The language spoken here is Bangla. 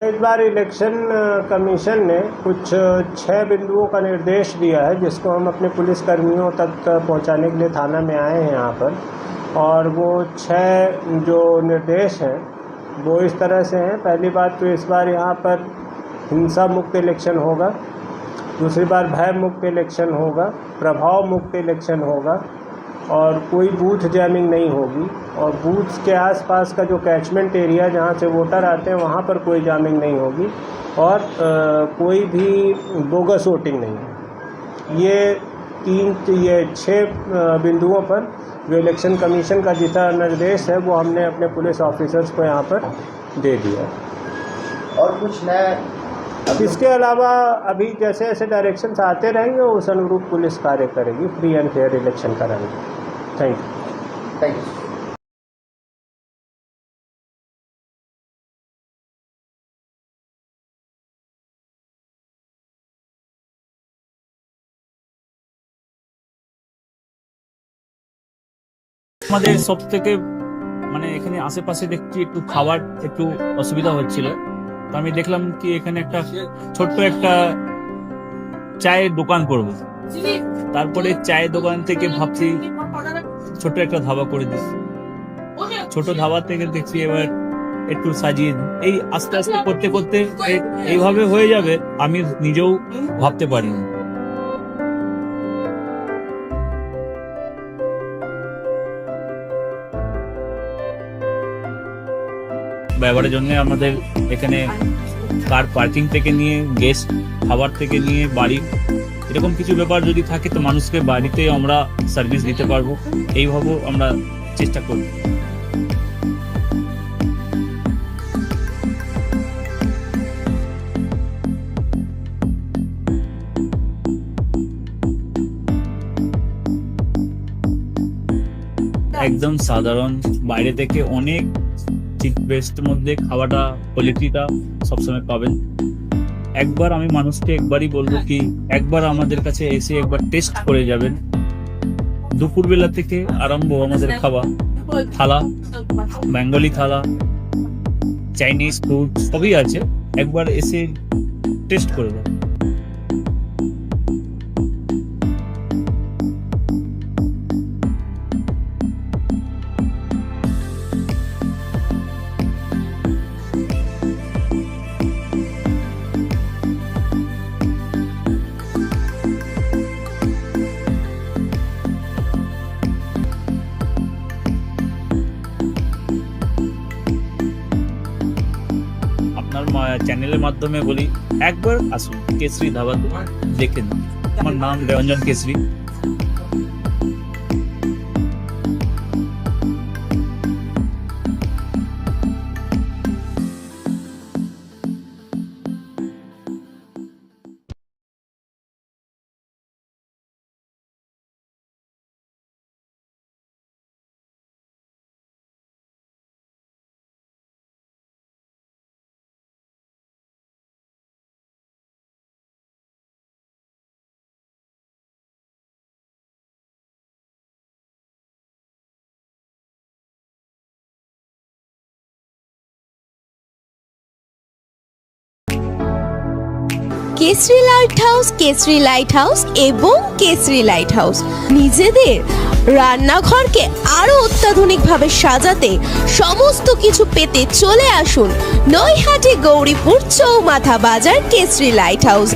इस बार इलेक्शन कमीशन ने कुछ 6 बिंदुओं का निर्देश दिया है जिसको हम अपने पुलिस कर्मियों तक पहुंचाने के लिए थाना में आए हैं यहाँ पर। और वो 6 जो निर्देश हैं वो इस तरह से हैं। पहली बात तो इस बार यहाँ पर हिंसा मुक्त इलेक्शन होगा। दूसरी बार भय मुक्त इलेक्शन होगा, प्रभाव मुक्त इलेक्शन होगा और कोई बूथ जैमिंग नहीं होगी। और बूथ के आसपास का जो कैचमेंट एरिया जहाँ से वोटर आते हैं वहाँ पर कोई जैमिंग नहीं होगी और कोई भी बोगस वोटिंग नहीं है। ये 6 बिंदुओं पर जो इलेक्शन कमीशन का दिशा निर्देश है वो हमने अपने पुलिस ऑफिसर्स को यहाँ पर दे दिया। और कुछ नया इसके अलावा अभी जैसे जैसे डायरेक्शंस आते रहेंगे उस अनुरूप पुलिस कार्य करेगी, फ्री एंड फेयर इलेक्शन कराएंगे। Thank you. আমাদের সব থেকে মানে এখানে আশেপাশে দেখছি একটু খাবার একটু অসুবিধা হচ্ছিল, তো আমি দেখলাম কি এখানে একটা ছোট্ট একটা চায়ের দোকান করব। তারপরে চায়ের দোকান থেকে ভাবছি ছোট্ট একটা ধাবা করে দিই। ছোট ধাবা থেকে দেখছি এবার একটু সাজিয়ে এই আস্তে আস্তে করতে করতে এইভাবে হয়ে যাবে আমি নিজেও ভাবতে পারিনি। ব্যবহারের জন্য আমাদের এখানে কার পার্কিং থেকে নিয়ে গেস্ট খাবার থেকে নিয়ে বাড়ি এরকম কিছু ব্যাপার যদি থাকে তো মানুষকে বাড়িতে আমরা সার্ভিস দিতে পারবো, এইভাবেও আমরা চেষ্টা করব। একদম সাধারণ, বাইরে থেকে অনেক চিপ বেস্ট মধ্যে খাওয়াটা কোয়ালিটিটা সবসময় পাবেন। একবার আমি মানুষকে একবারই বলবো কি একবার আমাদের কাছে এসে একবার টেস্ট করে যাবেন। দুপুরবেলা থেকে আরম্ভ আমাদের খাওয়া, থালা, বেঙ্গলি থালা, চাইনিজ ফুড সবই আছে, একবার এসে টেস্ট করে যাবেন। চ্যানেলের মাধ্যমে বলি একবার আসুন কেশরী ধাবাতে দেখেন। আমার নাম রঞ্জন কেশরী। কেশরী লাইট হাউস এবং কেশরী লাইট হাউস নিজেদের রান্নাঘরকে আরো অত্যাধুনিকভাবে সাজাতে সমস্ত কিছু পেতে চলে আসুন নৈহাটি গৌরীপুর চৌমাথা বাজার কেশরী লাইট হাউস।